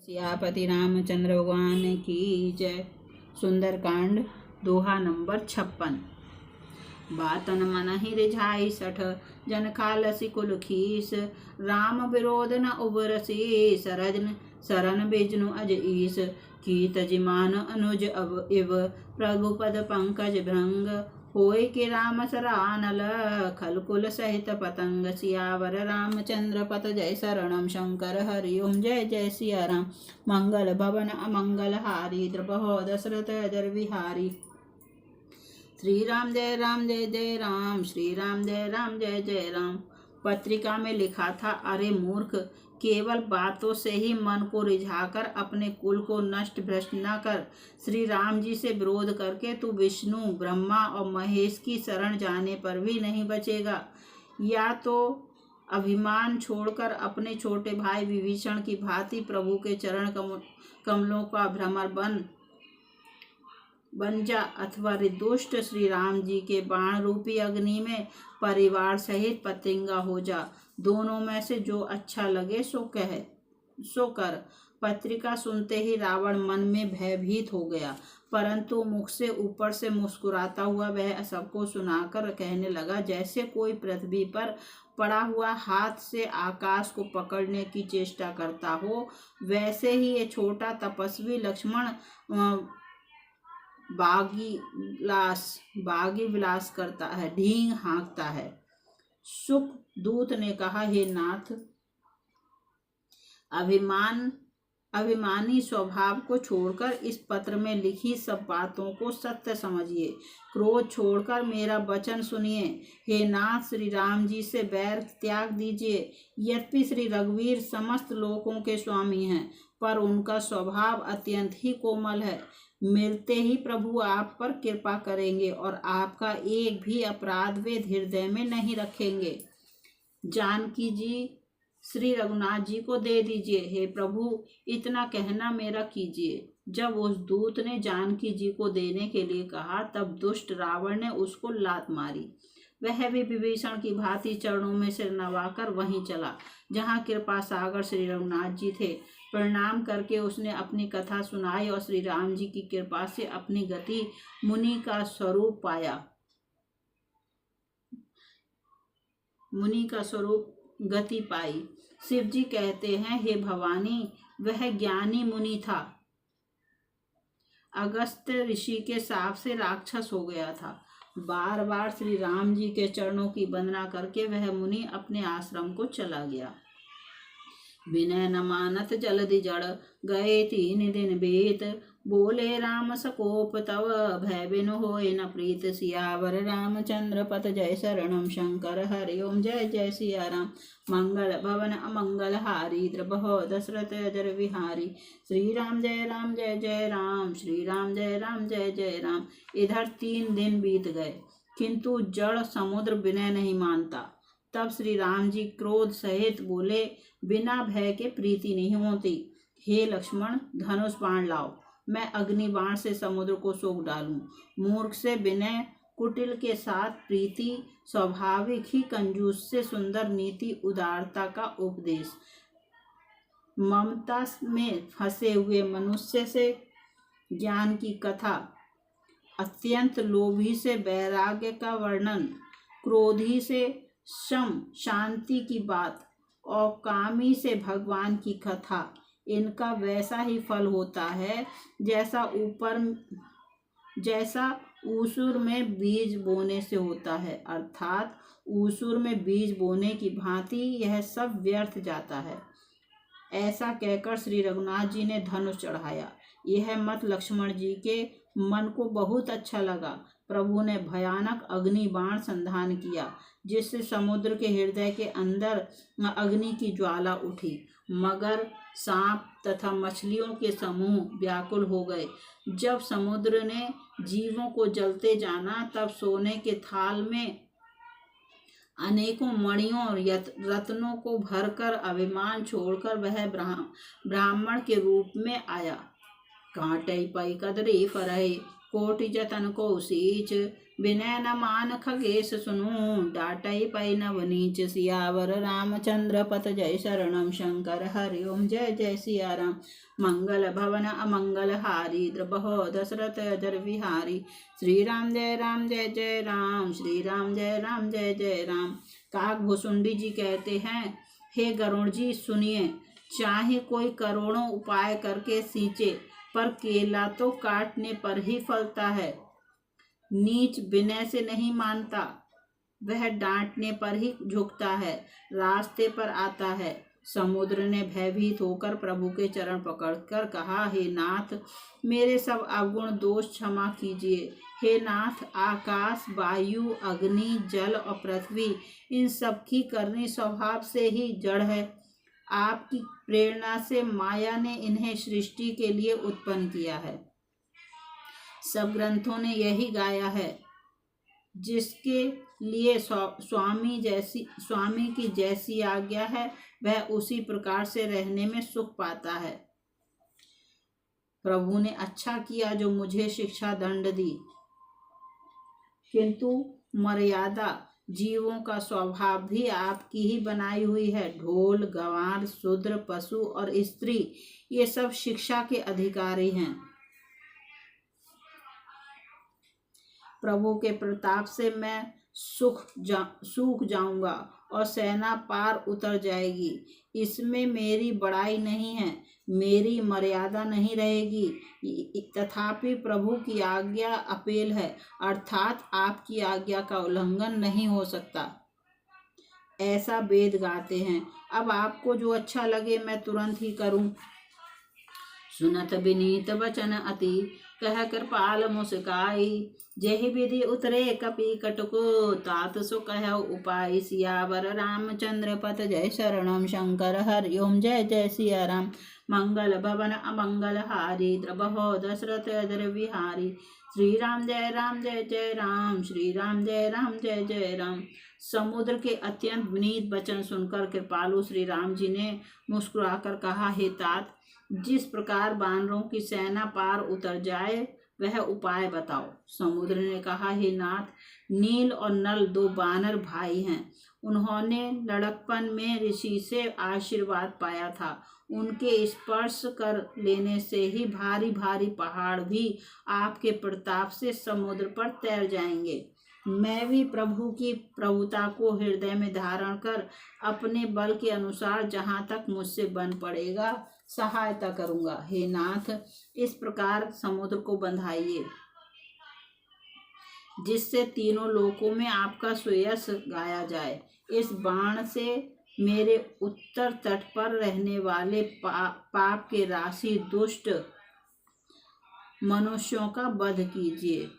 सियापति रामचंद्र भगवान की जय। सुंदरकांड दोहा नंबर 56। बातन मन ही रिझाई सठ, जन खालसी कुल खीस। राम विरोध न उबरसी, सरन बिजनु अज ईस। कीत जिमान अनुज अब इव, प्रभु पद पंकज भृंग। होय के राम सरानल, खलकुल सहित पतंग। सियावर रामचंद्र पत जय शरणम शंकर हरि ओम। जय जय सिया राम। मंगल भवन अमंगल हारी, द्रपहो दशरथ अजर विहारी। श्री राम जय जय राम, श्री राम जय जय राम। पत्रिका में लिखा था, अरे मूर्ख, केवल बातों से ही मन को रिझाकर अपने कुल को नष्ट भ्रष्ट न कर। श्री राम जी से विरोध करके तू विष्णु, ब्रह्मा और महेश की शरण जाने पर भी नहीं बचेगा। या तो अभिमान छोड़कर अपने छोटे भाई विभीषण की भांति प्रभु के चरण कमलों का भ्रमर बन जा, अथवा दुष्ट श्री राम जी के बाण रूपी अग्नि में परिवार सहित पतंगा हो जा। दोनों में से जो अच्छा लगे सो कर। पत्रिका सुनते ही रावण मन में भयभीत हो गया, परंतु मुख से ऊपर से मुस्कुराता हुआ वह सबको सुनाकर कहने लगा, जैसे कोई पृथ्वी पर पड़ा हुआ हाथ से आकाश को पकड़ने की चेष्टा करता हो, वैसे ही ये छोटा तपस्वी लक्ष्मण बागी विलास करता है, ढींग हाँकता है। सुख दूत ने कहा, हे नाथ, अभिमानी स्वभाव को छोड़कर इस पत्र में लिखी सब बातों को सत्य समझिए। क्रोध छोड़कर मेरा वचन सुनिए। हे नाथ, श्री राम जी से बैर त्याग दीजिए। यद्यपि श्री रघुवीर समस्त लोकों के स्वामी हैं, पर उनका स्वभाव अत्यंत ही कोमल है। मिलते ही प्रभु आप पर कृपा करेंगे और आपका एक भी अपराध वे हृदय में नहीं रखेंगे। जानकी जी श्री रघुनाथ जी को दे दीजिए। हे प्रभु, इतना कहना मेरा कीजिए। जब उस दूत ने जानकी जी को देने के लिए कहा, तब दुष्ट रावण ने उसको लात मारी। वह भी विभीषण की भांति चरणों में सिर नवाकर वहीं चला जहाँ कृपा सागर श्री रघुनाथ जी थे। प्रणाम करके उसने अपनी कथा सुनाई और श्री राम जी की कृपा से अपनी गति मुनि का स्वरूप गति पाई। शिव जी कहते हैं, हे भवानी, वह ज्ञानी मुनि था, अगस्त ऋषि के शाप से राक्षस हो गया था। बार बार श्री राम जी के चरणों की वंदना करके वह मुनि अपने आश्रम को चला गया। विनय न मानत जल्दि जड़, गए 3 दिन बीत। बोले राम सकोप तव, भय बिनु होय न प्रीत। सियावर रामचंद्र पत जय शरणम शंकर हरि ओम। जय जय सिया राम। मंगल भवन अमंगल हारी, द्रपहो दशरथ अजर विहारी। श्री राम जय जय राम, श्री राम जय जय राम। इधर 3 दिन बीत गए, किंतु जड़ समुद्र विनय नहीं मानता। तब श्री राम जी क्रोध सहित बोले, बिना भय के प्रीति नहीं होती। हे लक्ष्मण, धनुष बाण लाओ, मैं अग्नि बाण से समुद्र को सोख डालूं। मूर्ख से विनय, कुटिल के साथ प्रीति, स्वाभाविक ही कंजूस से सुंदर नीति, उदारता का उपदेश, ममता में फंसे हुए मनुष्य से ज्ञान की कथा, अत्यंत लोभी से वैराग्य का वर्णन, क्रोधी से शम शांति की बात और कामी से भगवान की कथा, इनका वैसा ही फल होता है जैसा ऊसुर में बीज बोने से होता है। अर्थात ऊसुर में बीज बोने की भांति यह सब व्यर्थ जाता है। ऐसा कहकर श्री रघुनाथ जी ने धनुष चढ़ाया। यह मत लक्ष्मण जी के मन को बहुत अच्छा लगा। प्रभु ने भयानक अग्नि बाण संधान किया, जिससे समुद्र के हृदय के अंदर अग्नि की ज्वाला उठी। मगर, सांप तथा मछलियों के समूह व्याकुल हो गए। जब समुद्र ने जीवों को जलते जाना, तब सोने के थाल में अनेकों मणियों और रत्नों को भरकर अभिमान छोड़कर वह ब्राह्मण के रूप में आया। कांटे पई कदरी फरहे, कोटि जतन को सीच, विनय न मान खगेश सुनु, डाटई पै नवनीच। सियावर रामचंद्र पत जय शरणम शंकर हरि ओम। जय जय सिया राम। मंगल भवन अमंगल हारी, द्रबहो दशरथ अजर विहारी। श्री राम जय राम, श्री राम जय जय राम। काकभूषुंडी जी कहते हैं, हे गरुण जी सुनिए, चाहे कोई करोड़ों उपाय करके सींचे, पर केला तो काटने पर ही फलता है। नीच विनय से नहीं मानता, वह डांटने पर ही झुकता है, रास्ते पर आता है। समुद्र ने भयभीत होकर प्रभु के चरण पकड़कर कहा, हे नाथ, मेरे सब अवगुण दोष क्षमा कीजिए। हे नाथ, आकाश, वायु, अग्नि, जल और पृथ्वी, इन सब की करनी स्वभाव से ही जड़ है। आपकी प्रेरणा से माया ने इन्हें सृष्टि के लिए उत्पन्न किया है। सब ग्रंथों ने यही गाया है, जिसके लिए स्वामी की जैसी आज्ञा है, वह उसी प्रकार से रहने में सुख पाता है। प्रभु ने अच्छा किया जो मुझे शिक्षा दंड दी, किंतु मर्यादा जीवों का स्वभाव भी आपकी ही बनाई हुई है। ढोल, गंवार, शूद्र, पशु और स्त्री, ये सब शिक्षा के अधिकारी हैं। प्रभु के प्रताप से मैं सूख जाऊंगा और सेना पार उतर जाएगी। इसमें मेरी बड़ाई नहीं है, मेरी मर्यादा नहीं रहेगी। तथापि प्रभु की आज्ञा अपेल है, अर्थात आपकी आज्ञा का उल्लंघन नहीं हो सकता, ऐसा वेद गाते हैं। अब आपको जो अच्छा लगे मैं तुरंत ही करूं। सुनत विनीत वचन अति, कह कृपाल मुस्काई। जेहि विधि उतरे कपि कटको, तात सो कह उपाय। सियावर रामचंद्र पत जय शरणम शंकर हरि ओम। जय जय सिया राम। मंगल भवन अमंगल हारी, द्रबहो दशरथ अजर विहारी। श्री राम जय राम, श्री राम जय जय राम। समुद्र के अत्यंत विनीत वचन सुनकर कृपालु श्री राम जी ने मुस्कुराकर कहा, हे तात, जिस प्रकार बानरों की सेना पार उतर जाए वह उपाय बताओ। समुद्र ने कहा, हे नाथ, नील और नल दो बानर भाई हैं। उन्होंने लड़कपन में ऋषि से आशीर्वाद पाया था। उनके स्पर्श कर लेने से ही भारी भारी पहाड़ भी आपके प्रताप से समुद्र पर तैर जाएंगे। मैं भी प्रभु की प्रभुता को हृदय में धारण कर अपने बल के अनुसार जहाँ तक मुझसे बन पड़ेगा सहायता करूँगा। हे नाथ, इस प्रकार समुद्र को बंधाइए, जिससे तीनों लोकों में आपका सुयश गाया जाए। इस बाण से मेरे उत्तर तट पर रहने वाले पाप के राशि दुष्ट मनुष्यों का वध कीजिए।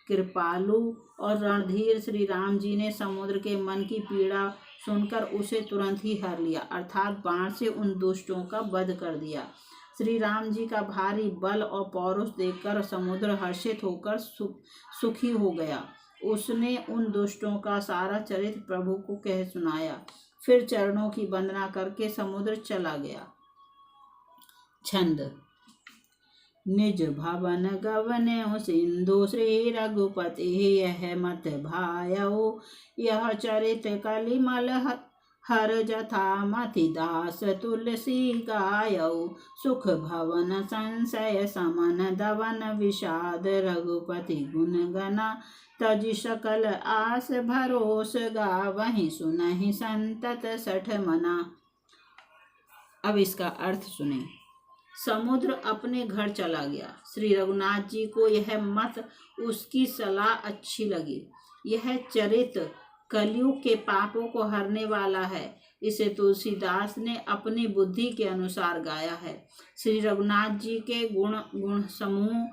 कृपालु और रणधीर श्री राम जी ने समुद्र के मन की पीड़ा सुनकर उसे तुरंत ही हर लिया, अर्थात बाण से उन दुष्टों का वध कर दिया। श्री राम जी का भारी बल और पौरुष देखकर समुद्र हर्षित होकर सुखी हो गया। उसने उन दुष्टों का सारा चरित्र प्रभु को कह सुनाया। फिर चरणों की वंदना करके समुद्र चला गया। छंद। निज भवन गवन्यो सिंधु, श्री रघुपति यह मत भायो। यह चरित कलिमल हर जथा, मति दास तुलसी गायो। सुख भवन संशय समन, दवन विषाद रघुपति गुण गना। तज सकल आस भरोस, गावहि सुनहि संतत सठ मना। अब इसका अर्थ सुने। समुद्र अपने घर चला गया। श्री रघुनाथ जी को यह मत, उसकी सलाह अच्छी लगी। यह चरित्र कलयुग के पापों को हरने वाला है। इसे तुलसीदास ने अपनी बुद्धि के अनुसार गाया है। श्री रघुनाथ जी के गुण समूह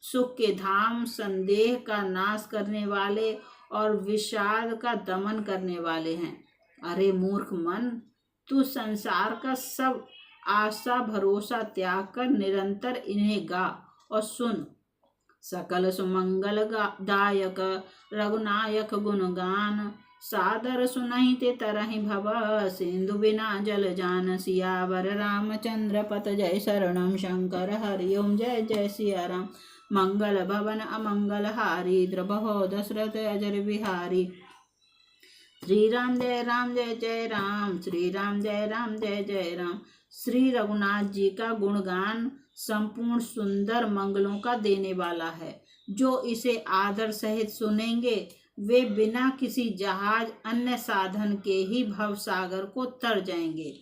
सुख के धाम, संदेह का नाश करने वाले और विषाद का दमन करने वाले हैं। अरे मूर्ख मन, तू संसार का सब आशा भरोसा त्याग कर निरंतर इन्हें गा और सुन। सकल सुमंगल दायक रघुनायक गुणगान, सादर सुनहि ते तरहि भव, सिंधु बिना जल जान। सियावर रामचंद्र पत जय शरणम शंकर हरि ओम। जय जय सिया राम। मंगल भवन अमंगल हारी, द्रबहो दशरथ अजर बिहारी। श्री राम जय जय राम, श्री राम जय जय राम। श्री रघुनाथ जी का गुणगान संपूर्ण सुंदर मंगलों का देने वाला है। जो इसे आदर सहित सुनेंगे वे बिना किसी जहाज अन्य साधन के ही भव सागर को तर जाएंगे।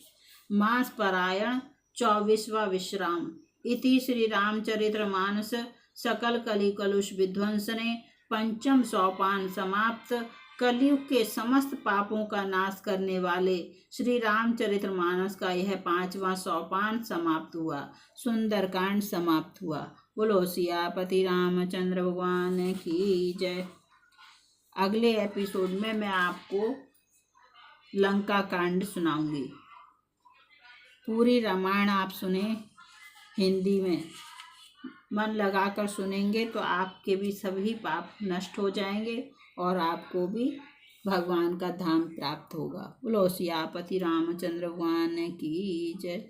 मास परायण 24वां विश्राम। इति श्री रामचरितमानस सकल कलि कलुष विध्वंसने पंचम सोपान समाप्त। कलयुग के समस्त पापों का नाश करने वाले श्री रामचरितमानस का यह 5वां सोपान समाप्त हुआ। सुंदरकांड समाप्त हुआ। बोलो सियापति रामचंद्र भगवान की जय। अगले एपिसोड में मैं आपको लंका कांड सुनाऊंगी। पूरी रामायण आप सुने हिंदी में, मन लगाकर सुनेंगे तो आपके भी सभी पाप नष्ट हो जाएंगे और आपको भी भगवान का धाम प्राप्त होगा। बोलो सियापति रामचंद्र भगवान की जय।